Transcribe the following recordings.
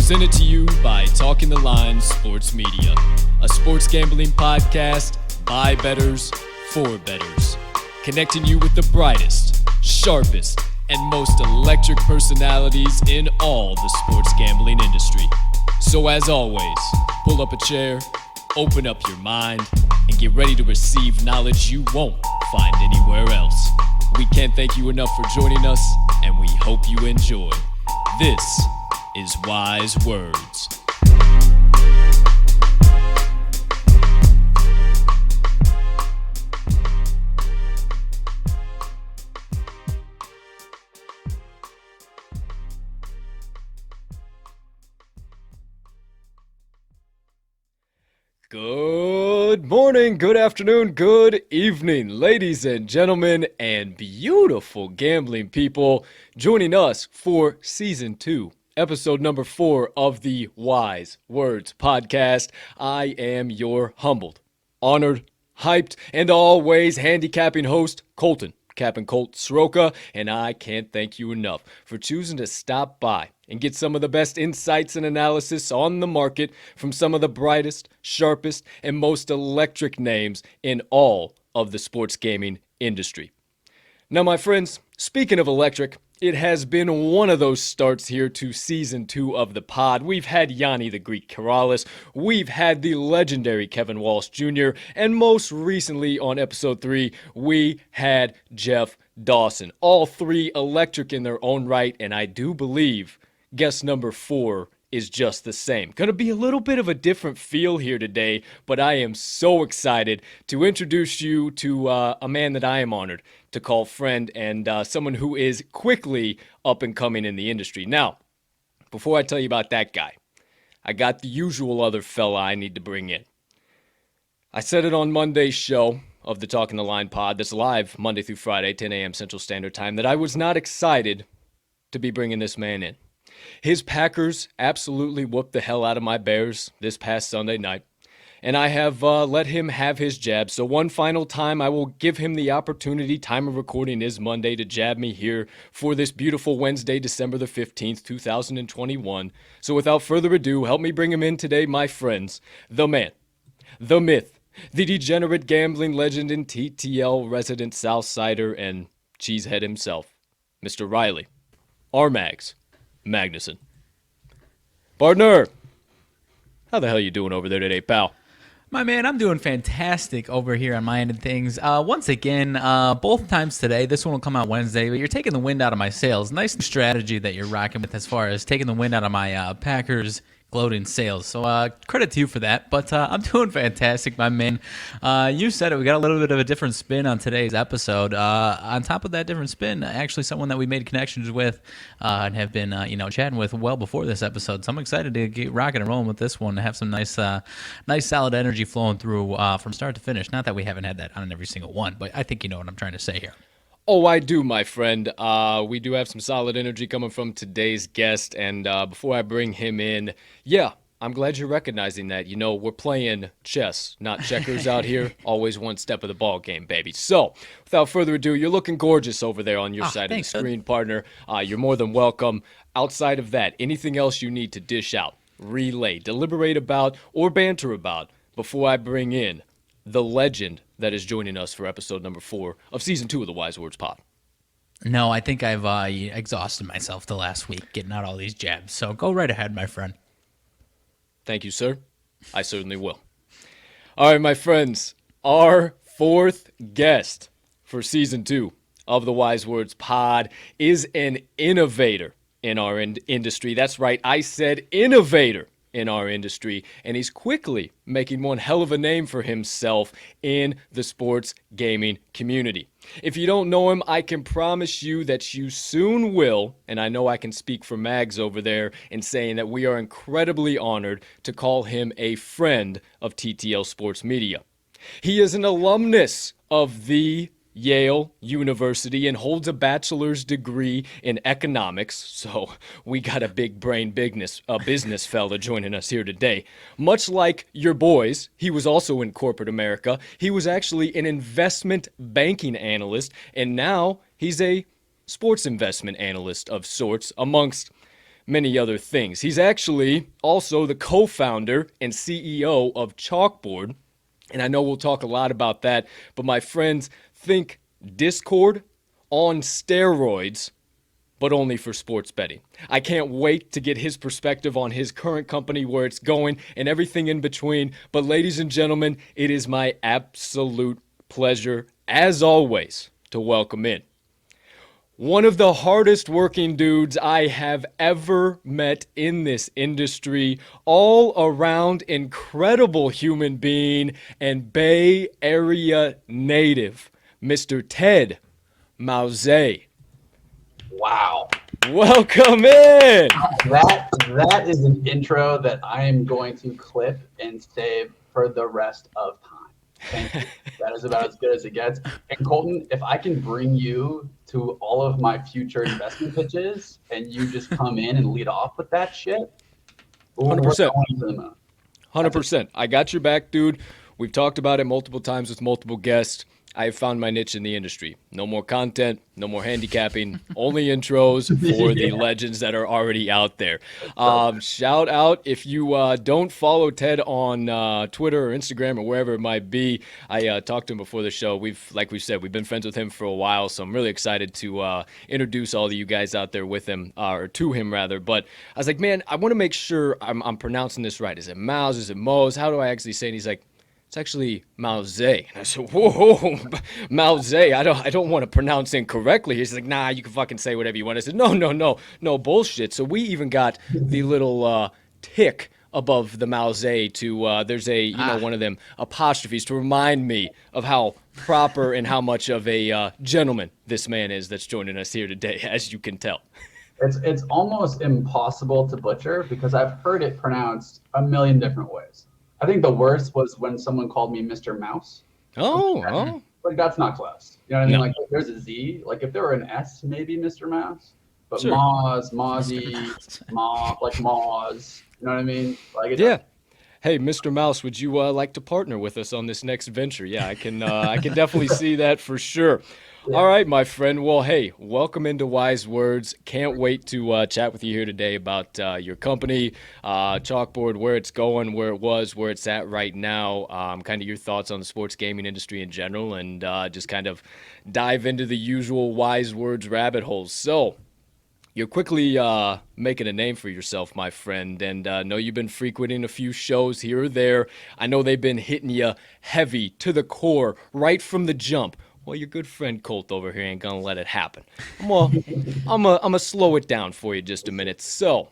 Presented to you by Talking the Line Sports Media, a sports gambling podcast by bettors for bettors, connecting you with the brightest, sharpest, and most electric personalities in all the sports gambling industry. So as always, pull up a chair, open up your mind, and get ready to receive knowledge you won't find anywhere else. We can't thank you enough for joining us, and we hope you enjoy. This is Wise Words. Good morning, good afternoon, good evening, ladies and gentlemen, and beautiful gambling people joining us for Season 2, Episode number 4 of the Wise Words podcast. I am your humbled, honored, hyped, and always handicapping host, Colton, Captain Colt Sroka, and I can't thank you enough for choosing to stop by and get some of the best insights and analysis on the market from some of the brightest, sharpest, and most electric names in all of the sports gaming industry. Now, my friends, speaking of electric, it has been one of those starts here to Season 2 of the pod. We've had Yanni the Greek Karalis, we've had the legendary Kevin Walsh Jr., and most recently on Episode 3, we had Jeff Dawson. All three electric in their own right, and I do believe guest number 4 is just the same. Going to be a little bit of a different feel here today, but I am so excited to introduce you to a man that I am honored to call friend and someone who is quickly up and coming in the industry. Now, before I tell you about that guy, I got the usual other fella I need to bring in. I said it on Monday's show of the Talking the Line pod that's live Monday through Friday, 10 a.m. Central Standard Time, that I was not excited to be bringing this man in. His Packers absolutely whooped the hell out of my Bears this past Sunday night, and I have let him have his jab. So one final time, I will give him the opportunity. Time of recording is Monday to jab me here for this beautiful Wednesday, December the 15th, 2021. So without further ado, help me bring him in today, my friends. The man, the myth, the degenerate gambling legend and TTL resident Southsider and cheesehead himself, Mr. Riley R-Mags Magnuson. Partner, how the hell you doing over there today, pal? My man, I'm doing fantastic over here on my end of things. Once again, both times today, this one will come out Wednesday, but you're taking the wind out of my sails. Nice strategy that you're rocking with as far as taking the wind out of my Packers gloating sales. So credit to you for that, but I'm doing fantastic, my man. You said it. We got a little bit of a different spin on today's episode. On top of that different spin, actually someone that we made connections with and have been chatting with well before this episode. So I'm excited to get rocking and rolling with this one, to have some nice solid energy flowing through from start to finish. Not that we haven't had that on every single one, but I think you know what I'm trying to say here. Oh, I do, my friend. We do have some solid energy coming from today's guest, and before I bring him in, yeah, I'm glad you're recognizing that. You know, we're playing chess, not checkers out here. Always one step of the ball game, baby. So, without further ado, you're looking gorgeous over there on your side of the screen, partner. You're more than welcome. Outside of that, anything else you need to dish out, relay, deliberate about, or banter about before I bring in the legend that is joining us for episode number 4 of Season 2 of the Wise Words pod? No, I think I've exhausted myself the last week getting out all these jabs. So go right ahead, my friend. Thank you, sir. I certainly will. All right, my friends, our 4th guest for Season 2 of the Wise Words pod is an innovator in our industry. That's right, I said innovator in our industry, and he's quickly making one hell of a name for himself in the sports gaming community. If you don't know him, I can promise you that you soon will, and I know I can speak for Mags over there in saying that we are incredibly honored to call him a friend of TTL Sports Media. He is an alumnus of the Yale University and holds a bachelor's degree in economics, so we got a big brain business fella joining us here today. Much like your boys, he was also in corporate America. He was actually an investment banking analyst, and now he's a sports investment analyst of sorts, amongst many other things. He's actually also the co-founder and CEO of Chalkboard, and I know we'll talk a lot about that, but my friends, think Discord on steroids, but only for sports betting. I can't wait to get his perspective on his current company, where it's going, and everything in between. But ladies and gentlemen, it is my absolute pleasure, as always, to welcome in one of the hardest working dudes I have ever met in this industry, all around incredible human being and Bay Area native, Mr. Ted Mauze. Wow. Welcome in. That is an intro that I am going to clip and save for the rest of time. Thank you. That is about as good as it gets. And Colton, if I can bring you to all of my future investment pitches and you just come in and lead off with that shit, 100%. 100%. 100%. I got your back, dude. We've talked about it multiple times with multiple guests. I have found my niche in the industry. No more content, no more handicapping, only intros for the legends that are already out there. Shout out if you don't follow Ted on Twitter or Instagram or wherever it might be. I talked to him before the show. Like we said, we've been friends with him for a while, so I'm really excited to introduce all of you guys out there with him, or to him rather. But I was like, man, I want to make sure I'm pronouncing this right. Is it Mauze? Is it Mauze? How do I actually say it? And he's like, it's actually Mauze. And I said, whoa, Mauze. I don't want to pronounce it incorrectly. He's like, nah, you can fucking say whatever you want. I said, no, bullshit. So we even got the little tick above the Mauze to, there's a, one of them apostrophes to remind me of how proper and how much of a gentleman this man is that's joining us here today, as you can tell. It's almost impossible to butcher because I've heard it pronounced a million different ways. I think the worst was when someone called me Mr. Mouse. Oh. Like, that's not close. You know what I mean? No. Like, if there's a Z. Like, if there were an S, maybe Mr. Mouse. But Sure. Mauze, Mauzy, like Mauze. You know what I mean? Like, Yeah. Hey, Mr. Mouse, would you like to partner with us on this next venture? Yeah, I can definitely see that for sure. Yeah. All right, my friend. Well, hey, welcome into Wise Words. Can't wait to chat with you here today about your company, Chalkboard, where it's going, where it was, where it's at right now, kind of your thoughts on the sports gaming industry in general, and just kind of dive into the usual Wise Words rabbit holes. So, you're quickly making a name for yourself, my friend, and I know you've been frequenting a few shows here or there. I know they've been hitting you heavy to the core right from the jump. Well, your good friend Colt over here ain't gonna let it happen. I'm gonna slow it down for you just a minute. So,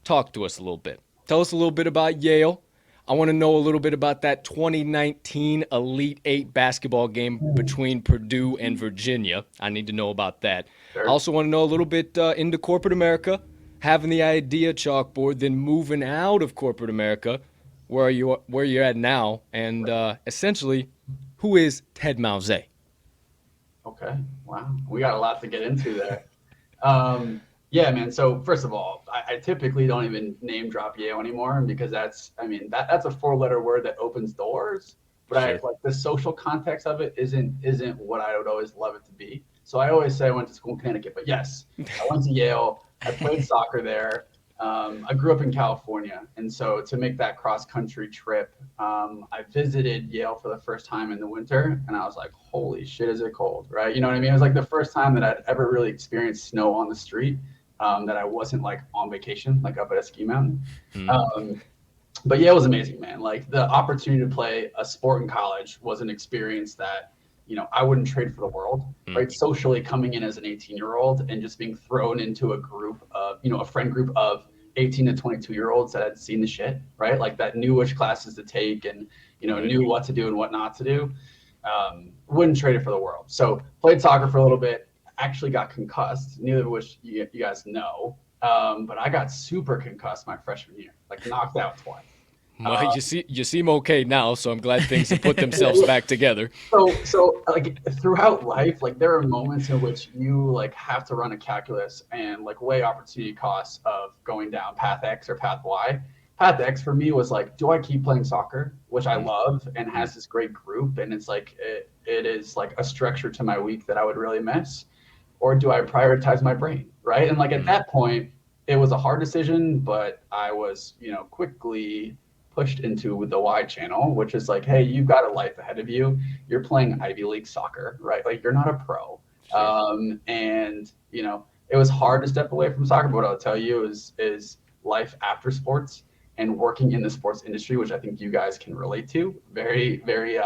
talk to us a little bit. Tell us a little bit about Yale. I want to know a little bit about that 2019 Elite Eight basketball game between Purdue and Virginia. I need to know about that. Sure. I also want to know a little bit into corporate America, having the idea Chalkboard, then moving out of corporate America, where you're at now, and essentially, who is Ted Mauze? Okay. Wow. We got a lot to get into there. Yeah, man. So first of all, I typically don't even name drop Yale anymore because that's a 4-letter word that opens doors. But Sure. like the social context of it isn't what I would always love it to be. So I always say I went to school in Connecticut, but yes, I went to Yale. I played soccer there. I grew up in California, and so to make that cross-country trip, I visited Yale for the first time in the winter, and I was like, holy shit, is it cold, right? You know what I mean? It was like the first time that I'd ever really experienced snow on the street, that I wasn't like on vacation, like up at a ski mountain. But Yale was amazing, man. Like the opportunity to play a sport in college was an experience that, I wouldn't trade for the world, right? Socially coming in as an 18-year-old and just being thrown into a group of, a friend group of 18 to 22-year-olds that had seen the shit, right? Like that knew which classes to take and, knew what to do and what not to do. Wouldn't trade it for the world. So played soccer for a little bit, actually got concussed, neither of which you guys know. But I got super concussed my freshman year, like knocked out twice. Well, you seem okay now, so I'm glad things have put themselves back together. So like throughout life, like there are moments in which you like have to run a calculus and like weigh opportunity costs of going down path X or path Y. Path X for me was like, do I keep playing soccer, which I love and has this great group, and it's like it is like a structure to my week that I would really miss, or do I prioritize my brain, right? And like at that point, it was a hard decision, but I was, quickly pushed into the Y channel, which is like, hey, you've got a life ahead of you. You're playing Ivy League soccer, right? Like, you're not a pro. Sure. And it was hard to step away from soccer, but what I'll tell you is life after sports and working in the sports industry, which I think you guys can relate to very, very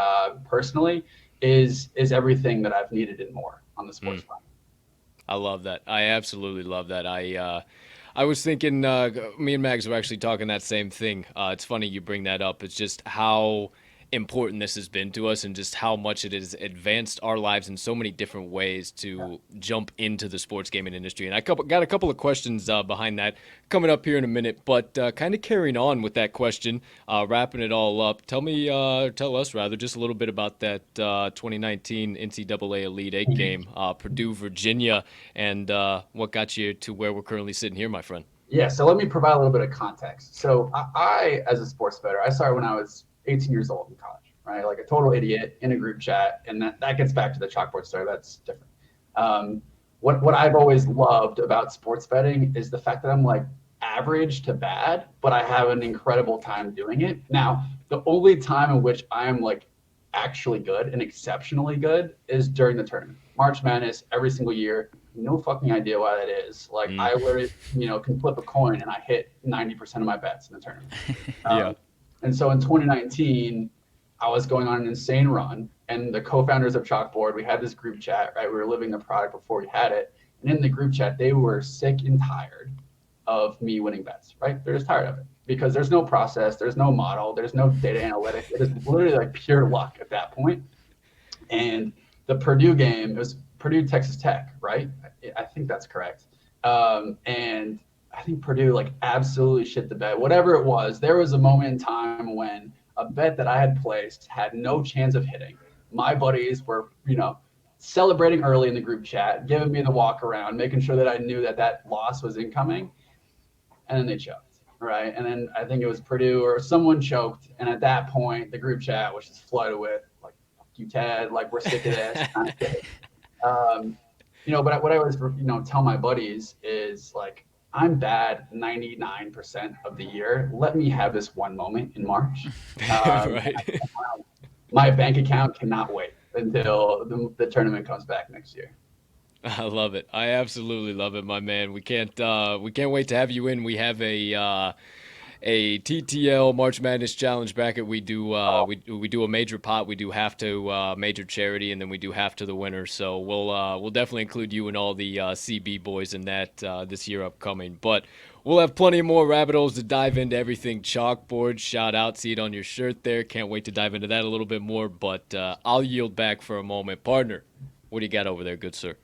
personally, is everything that I've needed and more on the sports front. I love that. I absolutely love that. I was thinking, me and Mags were actually talking that same thing. It's funny you bring that up. It's just how important this has been to us and just how much it has advanced our lives in so many different ways to jump into the sports gaming industry. And I got a couple of questions behind that coming up here in a minute, but kind of carrying on with that question, wrapping it all up, tell us rather, just a little bit about that 2019 NCAA Elite Eight game, Purdue, Virginia, and what got you to where we're currently sitting here, my friend. Yeah, so let me provide a little bit of context. So I as a sports bettor, I started when I was 18 years old in college, right? Like a total idiot in a group chat. And that gets back to the chalkboard story. That's different. What I've always loved about sports betting is the fact that I'm like average to bad, but I have an incredible time doing it. Now, the only time in which I am like actually good and exceptionally good is during the tournament. March Madness every single year. No fucking idea why that is. Like I literally, can flip a coin and I hit 90% of my bets in the tournament. Yeah. And so in 2019, I was going on an insane run, and the co-founders of Chalkboard, we had this group chat, right? We were living the product before we had it. And in the group chat, they were sick and tired of me winning bets, right? They're just tired of it because there's no process, there's no model, there's no data analytics. It is literally like pure luck at that point. And the Purdue game, it was Purdue, Texas Tech, right? I think that's correct. And I think Purdue like absolutely shit the bed. Whatever it was, there was a moment in time when a bet that I had placed had no chance of hitting. My buddies were, celebrating early in the group chat, giving me the walk around, making sure that I knew that loss was incoming. And then they choked, right? And then I think it was Purdue or someone choked. And at that point, the group chat was just flooded with like, fuck you, Ted, like we're sick of this. But what I always, tell my buddies is like, I'm bad 99% of the year. Let me have this one moment in March. Right. My bank account cannot wait until the tournament comes back next year. I love it. I absolutely love it, my man. We can't wait to have you in. We have a TTL March Madness Challenge bracket. We do we do a major pot, we do half to major charity, and then we do half to the winner. So we'll definitely include you and all the CB boys in that this year upcoming. But we'll have plenty more rabbit holes to dive into everything Chalkboard. Shout out, see it on your shirt there. Can't wait to dive into that a little bit more. But I'll yield back for a moment, partner. What do you got over there, good sir?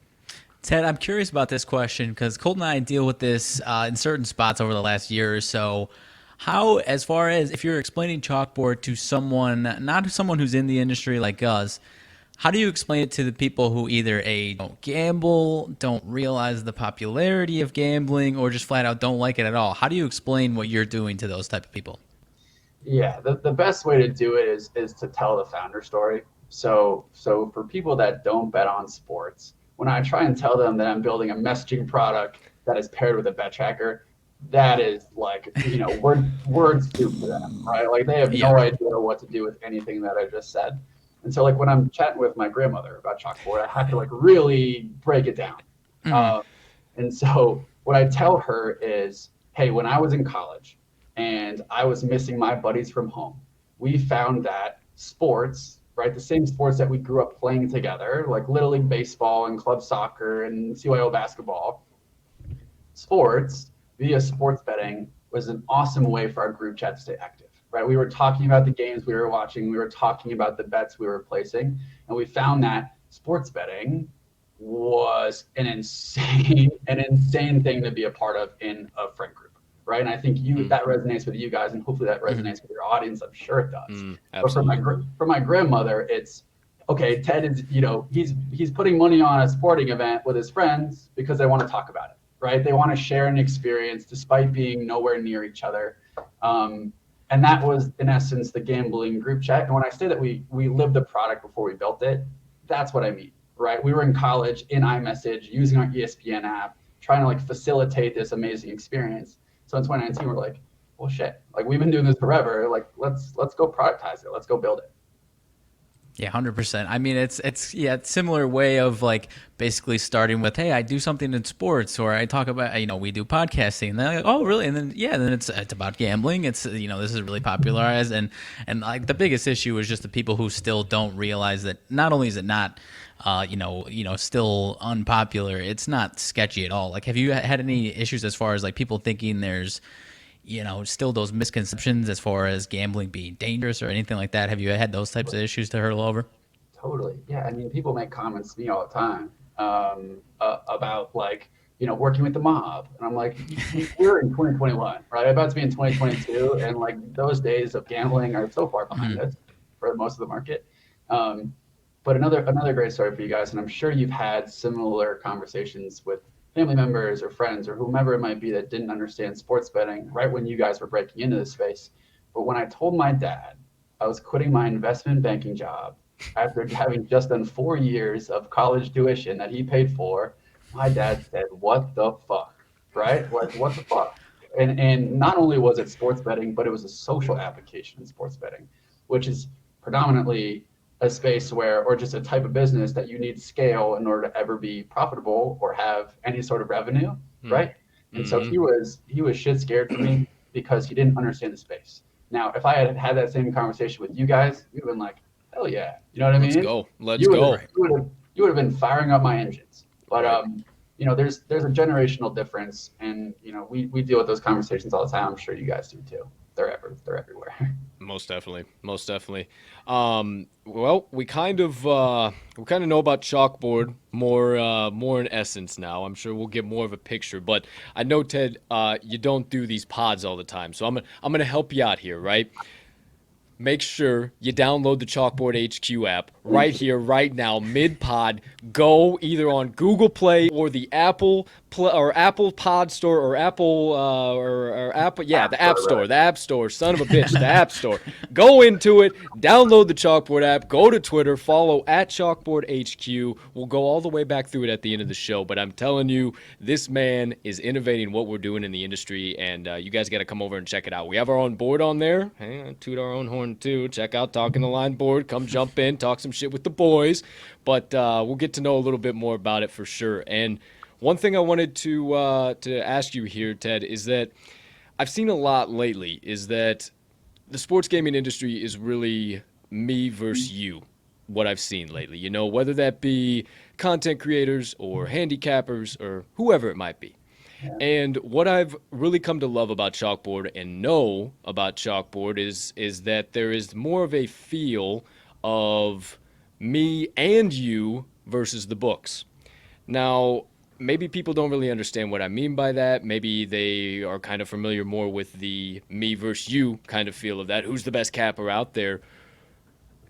Ted, I'm curious about this question because Colt and I deal with this in certain spots over the last year or so. How, as far as if you're explaining Chalkboard to someone, not someone who's in the industry like us, how do you explain it to the people who either A, don't gamble, don't realize the popularity of gambling, or just flat out don't like it at all? How do you explain what you're doing to those type of people? Yeah, the best way to do it is to tell the founder story. So for people that don't bet on sports, when I try and tell them that I'm building a messaging product that is paired with a bet tracker, that is like, word soup for them, right? Like they have no idea what to do with anything that I just said. And so like when I'm chatting with my grandmother about Chalkboard, I have to like really break it down. And so what I tell her is, hey, when I was in college and I was missing my buddies from home, we found that sports, right, the same sports that we grew up playing together, like Little League baseball and club soccer and CYO basketball, sports via sports betting was an awesome way for our group chat to stay active, right? We were talking about the games we were watching, we were talking about the bets we were placing, and we found that sports betting was an insane thing to be a part of in a friend group, right? And I think that resonates with you guys, and hopefully that resonates with your audience. I'm sure it does. But for my grandmother, it's okay. Ted is, he's putting money on a sporting event with his friends because they want to talk about it, right? They want to share an experience despite being nowhere near each other. And that was, in essence, the gambling group chat. And when I say that we lived the product before we built it, that's what I mean, right? We were in college in iMessage using our ESPN app, trying to like facilitate this amazing experience. So in 2019, we're like, well, shit, like we've been doing this forever. Like let's go productize it. Let's go build it. Yeah, 100%. I mean, it's similar way of like basically starting with, hey, I do something in sports, or I talk about, we do podcasting. And they're like, oh, really? And then it's about gambling. It's this is really popularized, and like the biggest issue is just the people who still don't realize that not only is it not, still unpopular, it's not sketchy at all. Like, have you had any issues as far as like people thinking there's still those misconceptions as far as gambling being dangerous or anything like that? Have you had those types of issues to hurdle over? Totally. Yeah. I mean, people make comments to me all the time about like, working with the mob. And I'm like, we're in 2021, right? About to be in 2022. And like those days of gambling are so far behind us for most of the market. But another great story for you guys, and I'm sure you've had similar conversations with family members or friends or whomever it might be that didn't understand sports betting right when you guys were breaking into this space. But when I told my dad I was quitting my investment banking job after having just done 4 years of college tuition that he paid for, my dad said, "What the fuck?" Right? Like, what the fuck? And not only was it sports betting, but it was a social application in sports betting, which is predominantly a space where, or just a type of business that you need scale in order to ever be profitable or have any sort of revenue, right? And so he was shit scared for me because he didn't understand the space. Now, if I had had that same conversation with you guys, you'd have been like, hell yeah, you know what I mean? Let's go. You would have been firing up my engines. But right. There's a generational difference, and we deal with those conversations all the time. I'm sure you guys do too. They're everywhere. Most definitely. Well, we kind of know about Chalkboard more in essence now. I'm sure we'll get more of a picture, but I know, Ted, you don't do these pods all the time, so I'm gonna help you out here, right? Make sure you download the Chalkboard HQ app right here, right now, mid-pod. Go either on Google Play or the Apple Pod Store or Apple the App Store, the App Store, son of a bitch, the App Store. Go into it, download the Chalkboard app, go to Twitter, follow at Chalkboard HQ. We'll go all the way back through it at the end of the show, but I'm telling you, this man is innovating what we're doing in the industry, and you guys got to come over and check it out. We have our own board on there. Hey, toot our own horn too. Check out Talking the Line board. Come jump in, talk some shit with the boys, but we'll get to know a little bit more about it for sure. And one thing I wanted to ask you here, Ted, is that I've seen a lot lately is that the sports gaming industry is really me versus you, what I've seen lately, whether that be content creators or handicappers or whoever it might be. And what I've really come to love about Chalkboard and know about Chalkboard is that there is more of a feel of me and you versus the books. Now, maybe people don't really understand what I mean by that. Maybe they are kind of familiar more with the me versus you kind of feel of that. Who's the best capper out there?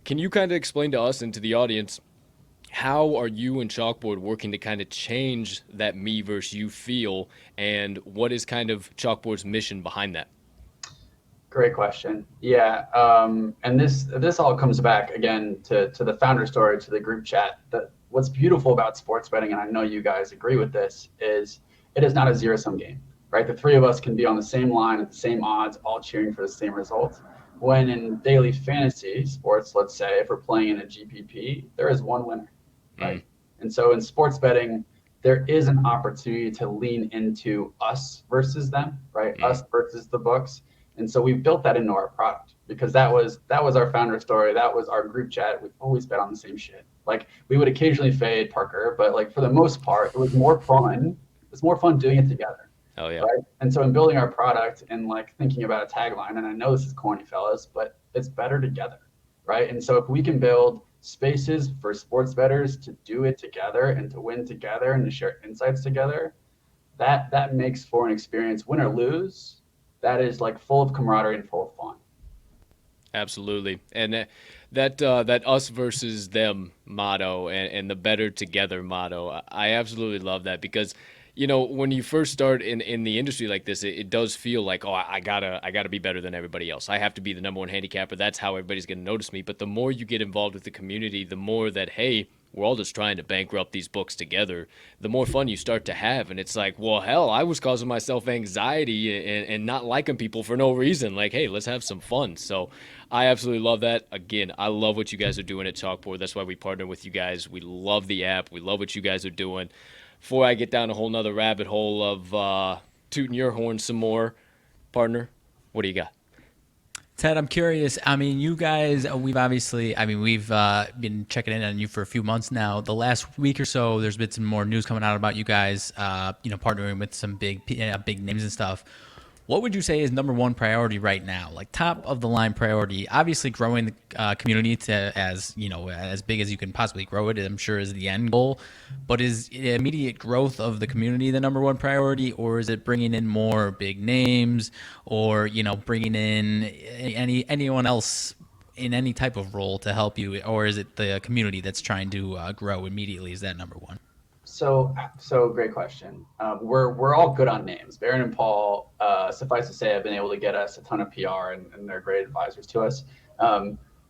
Can you kind of explain to us and to the audience, how are you and Chalkboard working to kind of change that me versus you feel, and what is kind of Chalkboard's mission behind that? Great question. Yeah, and this all comes back again to the founder story, to the group chat. What's beautiful about sports betting, and I know you guys agree with this, is it is not a zero-sum game, right? The three of us can be on the same line at the same odds, all cheering for the same result. When in daily fantasy sports, let's say, if we're playing in a GPP, there is one winner, right? And so in sports betting, there is an opportunity to lean into us versus them, right? Us versus the books. And so we built that into our product because that was our founder story. That was our group chat. We've always bet on the same shit. Like, we would occasionally fade Parker, but like for the most part, it was more fun. It's more fun doing it together. Oh yeah. Right. And so in building our product and like thinking about a tagline, and I know this is corny, fellas, but it's better together, right? And so if we can build spaces for sports bettors to do it together and to win together and to share insights together, that makes for an experience, win or lose, that is like full of camaraderie and full of fun. Absolutely. And that us versus them motto and the better together motto, I absolutely love that because, when you first start in the industry like this, it does feel like, oh, I gotta be better than everybody else. I have to be the number one handicapper. That's how everybody's going to notice me. But the more you get involved with the community, the more that, hey, we're all just trying to bankrupt these books together, the more fun you start to have. And it's like, well, hell, I was causing myself anxiety and not liking people for no reason. Like, hey, let's have some fun. So I absolutely love that. Again, I love what you guys are doing at Chalkboard. That's why we partner with you guys. We love the app. We love what you guys are doing. Before I get down a whole nother rabbit hole of tooting your horn some more, partner, what do you got? Ted, I'm curious. I mean, you guys, we've been checking in on you for a few months now. The last week or so, there's been some more news coming out about you guys, partnering with some big names and stuff. What would you say is number one priority right now? Like top of the line priority, obviously growing the community to as big as you can possibly grow it, I'm sure is the end goal. But is immediate growth of the community the number one priority, or is it bringing in more big names, or bringing in anyone else in any type of role to help you, or is it the community that's trying to grow immediately? Is that number one? So great question. We're all good on names. Baron and Paul, suffice to say, have been able to get us a ton of PR, and they're great advisors to us.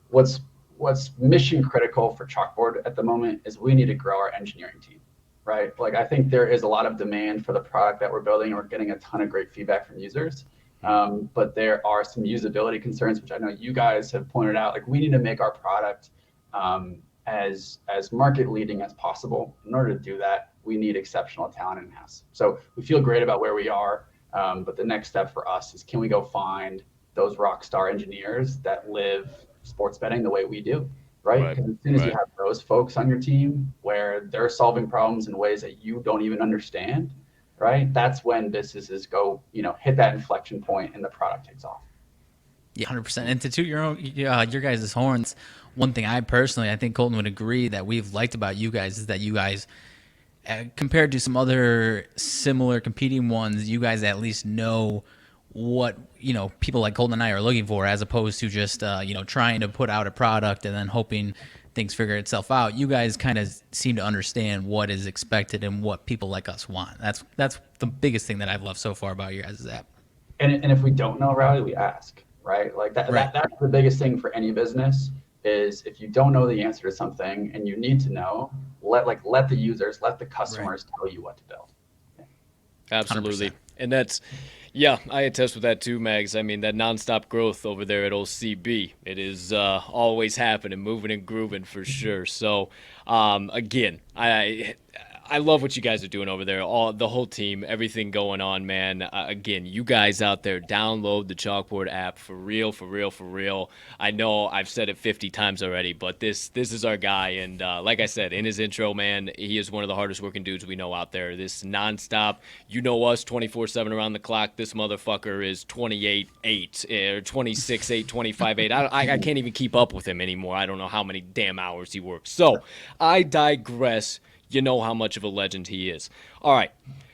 What's mission critical for Chalkboard at the moment is we need to grow our engineering team, right? Like I think there is a lot of demand for the product that we're building, and we're getting a ton of great feedback from users. But there are some usability concerns, which I know you guys have pointed out. Like we need to make our product as market leading as possible. In order to do that, we need exceptional talent in-house. So we feel great about where we are, but the next step for us is, can we go find those rock star engineers that live sports betting the way we do, right? Because as soon as you have those folks on your team where they're solving problems in ways that you don't even understand, right? That's when businesses go, hit that inflection point and the product takes off. Yeah, 100%. And to toot your guys' horns, one thing I think Colton would agree that we've liked about you guys is that you guys, compared to some other similar competing ones, you guys at least know what people like Colton and I are looking for, as opposed to just trying to put out a product and then hoping things figure itself out. You guys kind of seem to understand what is expected and what people like us want. That's the biggest thing that I've loved so far about your guys' app. And if we don't know, Rowdy, we ask, right? Like that's the biggest thing for any business is, if you don't know the answer to something and you need to know, let the users, let the customers tell you what to build. Yeah. Absolutely. 100%. And that's, I attest with that too, Mags. I mean, that nonstop growth over there at OCB, it is always happening, moving and grooving for sure. So, again, I love what you guys are doing over there. The whole team, everything going on, man. Again, you guys out there, download the Chalkboard app for real, for real, for real. I know I've said it 50 times already, but this is our guy. And like I said in his intro, man, he is one of the hardest working dudes we know out there. This nonstop, us 24/7 around the clock. This motherfucker is 28/8 or 26/8, 25/8. I can't even keep up with him anymore. I don't know how many damn hours he works. So I digress. You know how much of a legend he is. All right,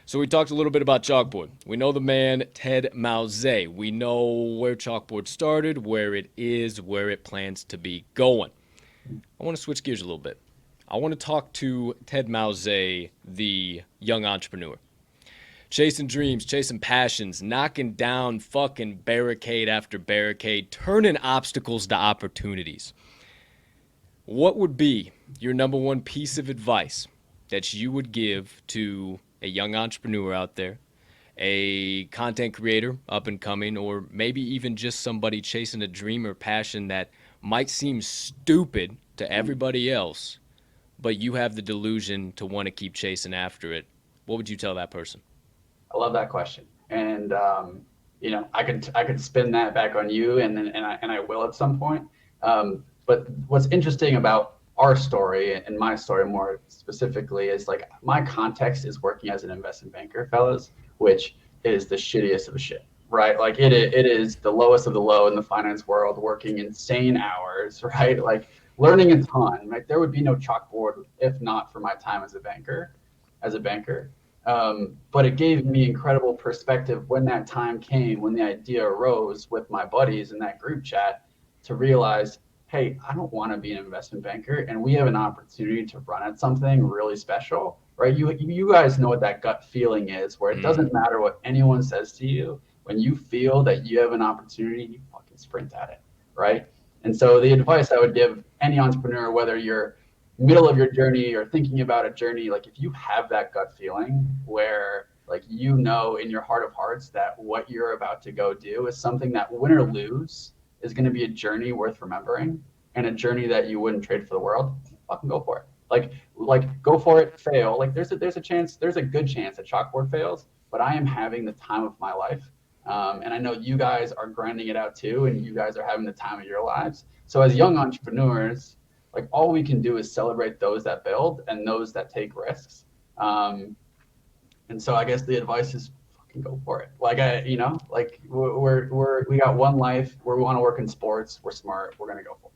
so we talked a little bit about Chalkboard. We know the man, Ted Mauze. We know where Chalkboard started, where it is, where it plans to be going. I want to switch gears a little bit. I want to talk to Ted Mauze, the young entrepreneur. Chasing dreams, chasing passions, knocking down fucking barricade after barricade, turning obstacles to opportunities. What would be your number one piece of advice that you would give to a young entrepreneur out there, a content creator up and coming, or maybe even just somebody chasing a dream or passion that might seem stupid to everybody else, but you have the delusion to want to keep chasing after it? What would you tell that person? I love that question. And, I could spin that back on you, and I will at some point. But what's interesting about our story, and my story more specifically, is like my context is working as an investment banker, fellas, which is the shittiest of the shit, right? Like it is the lowest of the low in the finance world, working insane hours, right? Like learning a ton. Like there would be no Chalkboard if not for my time as a banker. But it gave me incredible perspective when that time came, when the idea arose with my buddies in that group chat, to realize, hey, I don't want to be an investment banker, and we have an opportunity to run at something really special, right? You guys know what that gut feeling is, where it doesn't matter what anyone says to you. When you feel that you have an opportunity, you fucking sprint at it, right? And so the advice I would give any entrepreneur, whether you're middle of your journey or thinking about a journey, like if you have that gut feeling where like you know in your heart of hearts that what you're about to go do is something that win or lose is going to be a journey worth remembering and a journey that you wouldn't trade for the world, fucking go for it. Like go for it, fail. Like there's a chance, there's a good chance that Chalkboard fails, but I am having the time of my life. And I know you guys are grinding it out too, and you guys are having the time of your lives. So as young entrepreneurs, like all we can do is celebrate those that build and those that take risks. And so I guess the advice is fucking go for it. Like like we got one life where we want to work in sports. We're smart. We're gonna go for it.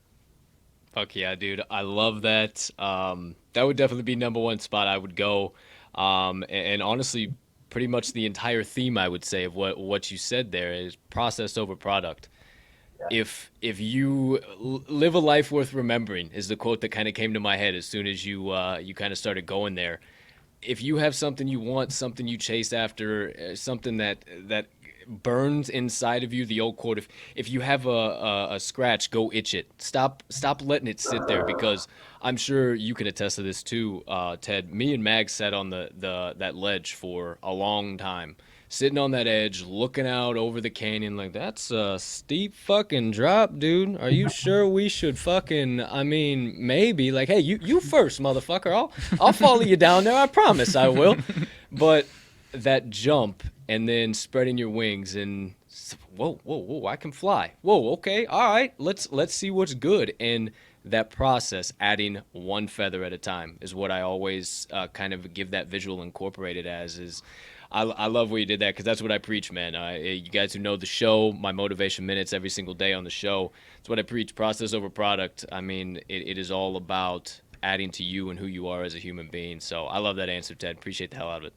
Fuck yeah, dude. I love that. That would definitely be number one spot I would go. And honestly, pretty much the entire theme I would say of what you said there is process over product. Yeah. If you live a life worth remembering is the quote that kind of came to my head as soon as you kind of started going there. If you have something you want, something you chase after, something that burns inside of you, the old quote, if you have a scratch, go itch it. Stop letting it sit there, because I'm sure you can attest to this too, Ted. Me and Mag sat on that ledge for a long time, sitting on that edge, looking out over the canyon like, that's a steep fucking drop, dude. Are you sure we should fucking, I mean, maybe, like, hey, you first, motherfucker. I'll follow you down there. I promise I will. But that jump and then spreading your wings and whoa, I can fly. Whoa, okay, all right, let's see what's good. And that process, adding one feather at a time, is what I always kind of give that visual incorporated as is. I love where you did that, because that's what I preach, man. You guys who know the show, my motivation minutes every single day on the show, it's what I preach, process over product. I mean, it is all about adding to you and who you are as a human being. So I love that answer, Ted. Appreciate the hell out of it.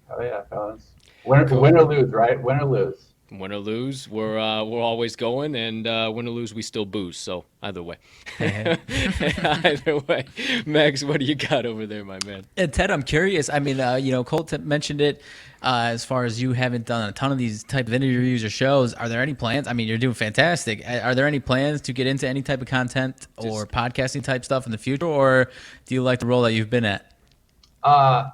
Oh yeah, fellas. Win or lose, right? Win or lose. Win or lose, we're always going, and win or lose, we still booze. So either way, either way, Max, what do you got over there, my man? And Ted, I'm curious. I mean, Colt mentioned it. As far as you haven't done a ton of these type of interviews or shows, are there any plans? I mean, you're doing fantastic. Are there any plans to get into any type of content or podcasting type stuff in the future, or do you like the role that you've been at? I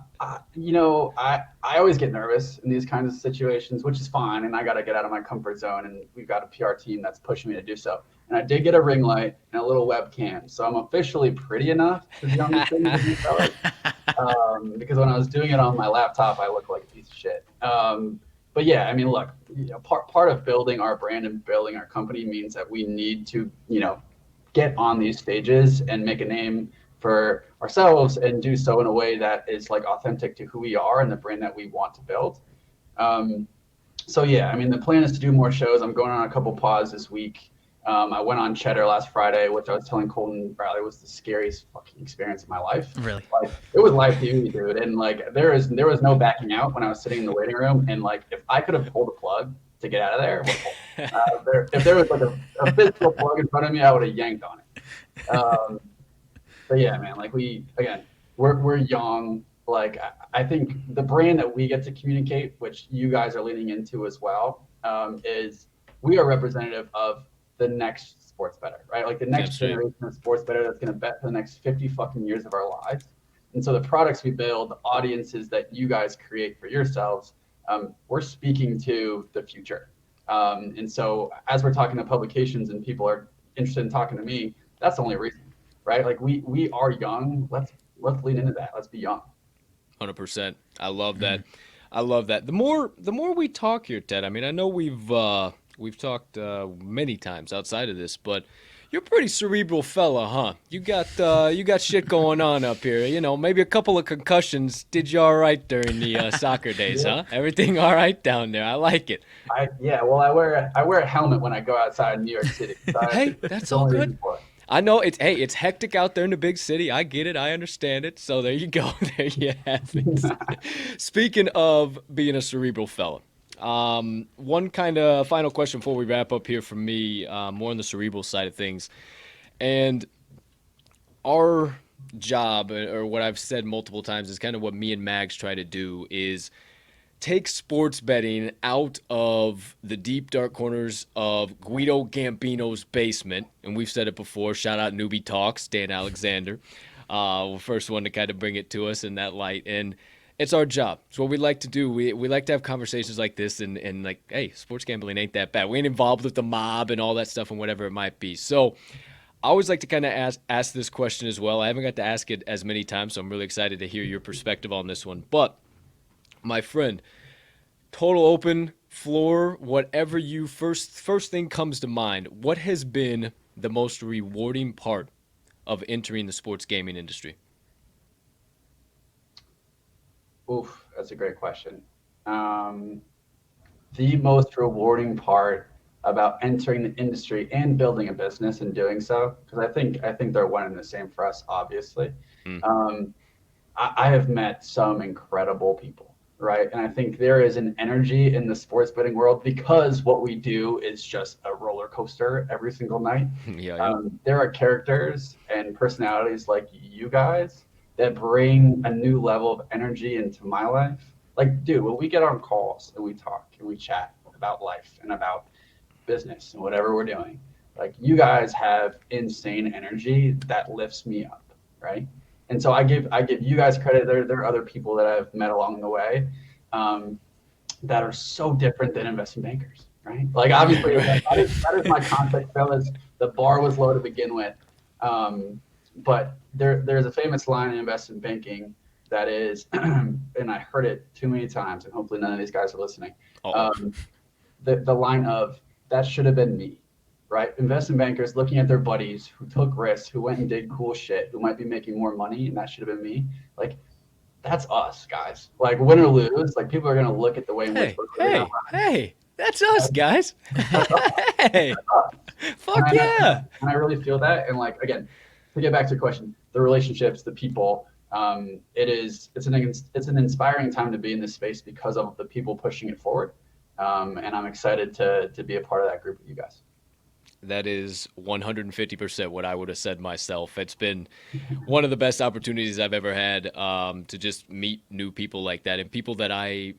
always get nervous in these kinds of situations, which is fine. And I got to get out of my comfort zone, and we've got a PR team that's pushing me to do so. And I did get a ring light and a little webcam. So I'm officially pretty enough to be on these things with you fellas. Because when I was doing it on my laptop, I looked like a piece of shit. But yeah, I mean, look, part of building our brand and building our company means that we need to, get on these stages and make a name for ourselves and do so in a way that is like authentic to who we are and the brand that we want to build. So yeah, I mean, the plan is to do more shows. I'm going on a couple pods this week. I went on Cheddar last Friday, which I was telling Colton Bradley was the scariest fucking experience of my life. Really? Like, it was life TV, dude. And like there was no backing out when I was sitting in the waiting room. And like if I could have pulled a plug to get out of there, if there was like a physical plug in front of me, I would have yanked on it. But yeah, man, like we're young. Like I think the brand that we get to communicate, which you guys are leaning into as well, is we are representative of the next sports bettor, right? Like the next generation of sports bettor that's going to bet for the next 50 fucking years of our lives. And so the products we build, the audiences that you guys create for yourselves, we're speaking to the future. And so as we're talking to publications and people are interested in talking to me, that's the only reason, right? Like we are young. Let's lean into that. Let's be young. 100%. I love that. I love that. The more we talk here, Ted, I mean, I know we've talked many times outside of this, but you're a pretty cerebral fella, huh? You got shit going on up here. Maybe a couple of concussions did you all right during the soccer days, huh? Everything all right down there? I like it. Well, I wear a helmet when I go outside in New York City. So hey, that's all good. I know it's hectic out there in the big city. I get it. I understand it. So there you go. There you have it. Speaking of being a cerebral fella, one kind of final question before we wrap up here from me, more on the cerebral side of things. And our job, or what I've said multiple times, is kind of what me and Mags try to do, is take sports betting out of the deep, dark corners of Guido Gambino's basement. And we've said it before. Shout out Newbie Talks, Dan Alexander. First one to kind of bring it to us in that light. And it's our job. It's what we like to do. We like to have conversations like this and like, hey, sports gambling ain't that bad. We ain't involved with the mob and all that stuff and whatever it might be. So I always like to kind of ask this question as well. I haven't got to ask it as many times, so I'm really excited to hear your perspective on this one. But my friend, total open floor, whatever you first thing comes to mind, what has been the most rewarding part of entering the sports gaming industry? Oof, that's a great question. The most rewarding part about entering the industry and building a business and doing so, because I think they're one and the same for us, obviously. Mm. I have met some incredible people, right? And I think there is an energy in the sports betting world because what we do is just a roller coaster every single night. Yeah. There are characters and personalities like you guys that bring a new level of energy into my life. Like, dude, when we get on calls and we talk and we chat about life and about business and whatever we're doing, like you guys have insane energy that lifts me up, right? And so I give you guys credit. There are other people that I've met along the way that are so different than investment bankers, right? Like obviously that is my context, fellas. The bar was low to begin with, but there's a famous line in investment banking that is, and I heard it too many times, and hopefully none of these guys are listening. The line of that should have been me, right? Investment bankers looking at their buddies who took risks, who went and did cool shit, who might be making more money, and that should have been me. Like, that's us, guys. Like, win or lose, like people are gonna look at the way in which we're Hey, that's us, guys. Hey, fuck and yeah. And I really feel that. And like again, to get back to your question, the relationships, the people, it's an inspiring time to be in this space because of the people pushing it forward. And I'm excited to be a part of that group with you guys. That is 150% what I would have said myself. It's been one of the best opportunities I've ever had to just meet new people like that, and people that I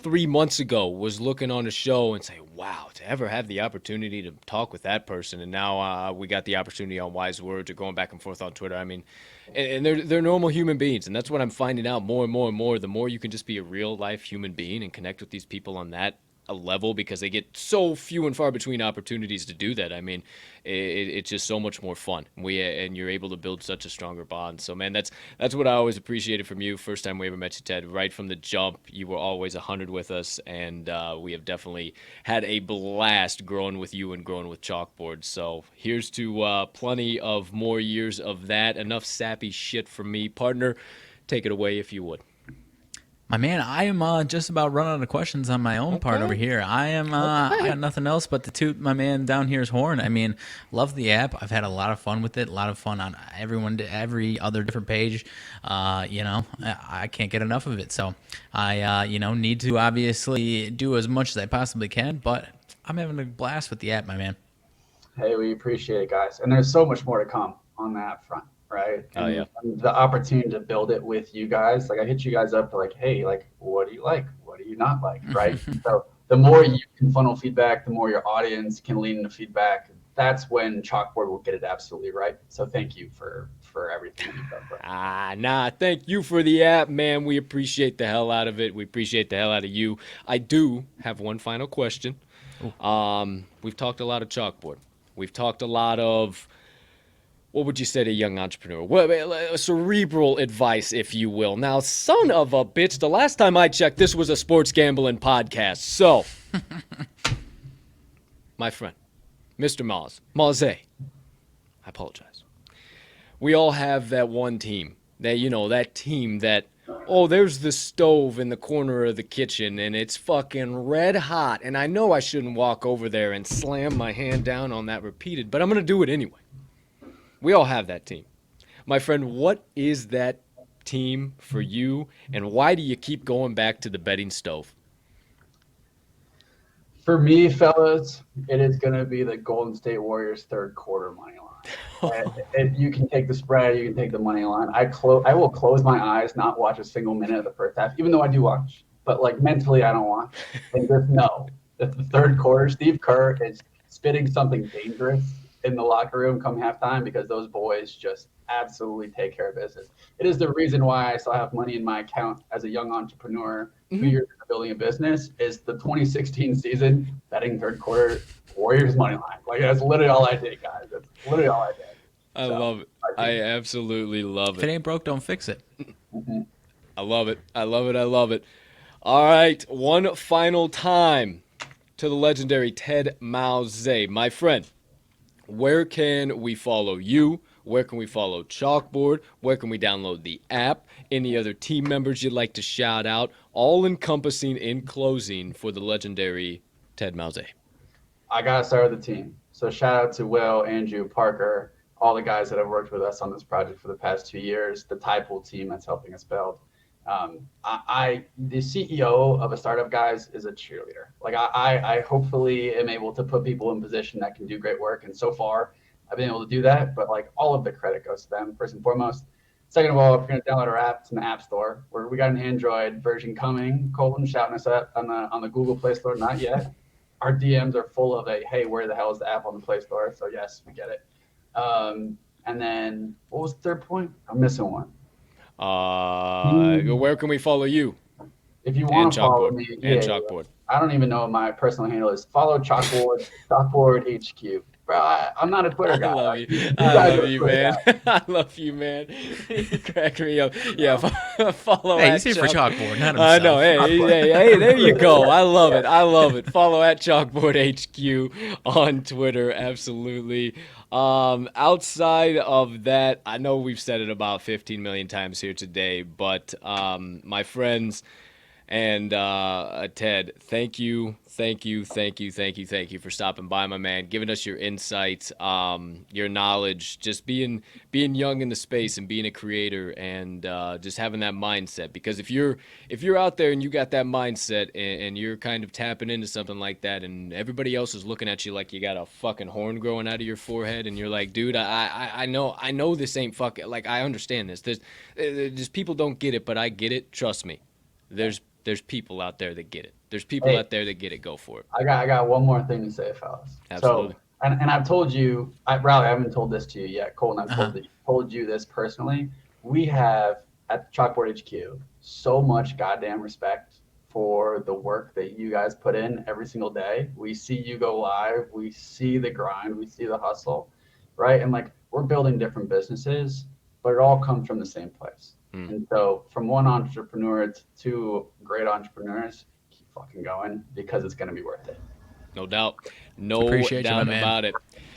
3 months ago was looking on a show and say, wow, to ever have the opportunity to talk with that person. And now we got the opportunity on Wise Words or going back and forth on Twitter. I mean, and they're normal human beings. And that's what I'm finding out more and more and more. The more you can just be a real life human being and connect with these people on that a level, because they get so few and far between opportunities to do that. I mean, it's just so much more fun. And you're able to build such a stronger bond. So man, that's what I always appreciated from you. First time we ever met you, Ted, right from the jump, you were always 100 with us, and we have definitely had a blast growing with you and growing with Chalkboard. So here's to plenty of more years of that. Enough sappy shit from me, partner. Take it away if you would. My man, I am just about run out of questions on my own part over here. I got nothing else but to toot my man down here's horn. I mean, love the app. I've had a lot of fun with it. A lot of fun on every other different page. I can't get enough of it. So I need to obviously do as much as I possibly can. But I'm having a blast with the app, my man. Hey, we appreciate it, guys. And there's so much more to come on that front, right? And the opportunity to build it with you guys. Like I hit you guys up to like, hey, like, what do you like? What do you not like? Right. So the more you can funnel feedback, the more your audience can lean into feedback. That's when Chalkboard will get it absolutely right. So thank you for everything you've done for us. Thank you for the app, man. We appreciate the hell out of it. We appreciate the hell out of you. I do have one final question. We've talked a lot of Chalkboard. We've talked a lot of, what would you say to a young entrepreneur? Well, cerebral advice, if you will. Now, son of a bitch, the last time I checked, this was a sports gambling podcast. So, my friend, Mr. Mauze, I apologize. We all have that one team, that team that, there's the stove in the corner of the kitchen and it's fucking red hot. And I know I shouldn't walk over there and slam my hand down on that repeated, but I'm going to do it anyway. We all have that team. My friend, what is that team for you, and why do you keep going back to the betting stove? For me, fellas, it is going to be the Golden State Warriors third quarter money line. If you can take the spread, you can take the money line. I will close my eyes, not watch a single minute of the first half, even though I do watch. But like mentally, I don't watch. And just know that the third quarter, Steve Kerr is spitting something dangerous in the locker room come halftime because those boys just absolutely take care of business. It is the reason why I still have money in my account as a young entrepreneur 2 years into building a business is the 2016 season betting third quarter Warriors money line. Like that's literally all I did, guys. That's literally all I did. I love it. I absolutely love If it it. ain't broke, don't fix it. I love it. I love it. I love it. All right, one final time to the legendary Ted Mauze. My friend, where can we follow you? Where can we follow Chalkboard? Where can we download the app? Any other team members you'd like to shout out? All encompassing in closing for the legendary Ted Mauze. I gotta start with the team. So shout out to Will, Andrew, Parker, all the guys that have worked with us on this project for the past 2 years, the Typool team that's helping us build. The CEO of a startup, guys, is a cheerleader. Like I hopefully am able to put people in position that can do great work. And so far I've been able to do that, but like all of the credit goes to them first and foremost. Second of all, if you're going to download our app, it's in the App Store. We got an Android version coming. Colton shouting us up on the Google Play Store, not yet. Our DMs are full of hey, where the hell is the app on the Play Store? So yes, we get it. And then what was the third point? I'm missing one. Where can we follow you? If you want to follow me, Chalkboard. I don't even know what my personal handle is. Follow Chalkboard, Chalkboard HQ. Bro, I'm not a Twitter guy. I love you. I love you, man. I love you, man. You crack me up. Yeah, follow Hey, at he's here for Chalk- Chalkboard, not himself. I know. Hey, there you go. I love it. I love it. Follow at Chalkboard HQ on Twitter. Absolutely. Outside of that, I know we've said it about 15 million times here today, but my friends and Ted, thank you for stopping by, my man, giving us your insights, your knowledge, just being young in the space and being a creator and just having that mindset. Because if you're out there and you got that mindset and you're kind of tapping into something like that, and everybody else is looking at you like you got a fucking horn growing out of your forehead, and you're like, dude, I know this ain't fucking, like, I understand this. There's people don't get it, but I get it. Trust me. There's people out there that get it. There's people out there that get it. Go for it. I got one more thing to say, fellas. Absolutely. So, and I've told you, Riley, I haven't told this to you yet. Colton, I've told you this personally. We have at Chalkboard HQ so much goddamn respect for the work that you guys put in every single day. We see you go live. We see the grind. We see the hustle, right? And like we're building different businesses, but it all comes from the same place. And so from one entrepreneur to two great entrepreneurs, keep fucking going because it's going to be worth it. No doubt. No Appreciate doubt you, my man. about it.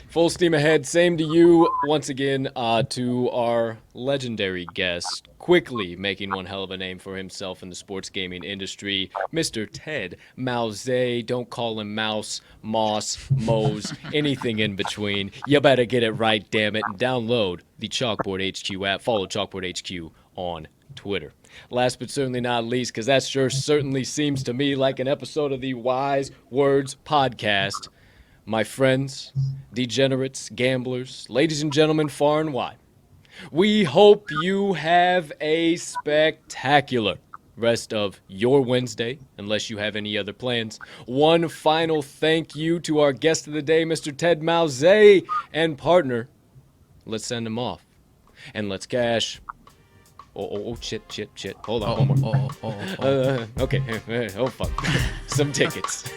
Full steam ahead. Same to you. Once again, to our legendary guest, quickly making one hell of a name for himself in the sports gaming industry, Mr. Ted Mauze. Don't call him Mouse, Moss, Mauze, anything in between. You better get it right, damn it, and download the Chalkboard HQ app. Follow Chalkboard HQ on Twitter. Last but certainly not least, because that sure certainly seems to me like an episode of the Wise Words podcast. My friends, degenerates, gamblers, ladies and gentlemen, far and wide, we hope you have a spectacular rest of your Wednesday, unless you have any other plans. One final thank you to our guest of the day, Mr. Ted Mauze, and partner. Let's send him off. And let's cash. Oh, shit. Hold on, one more. Okay. Oh, fuck. Some tickets.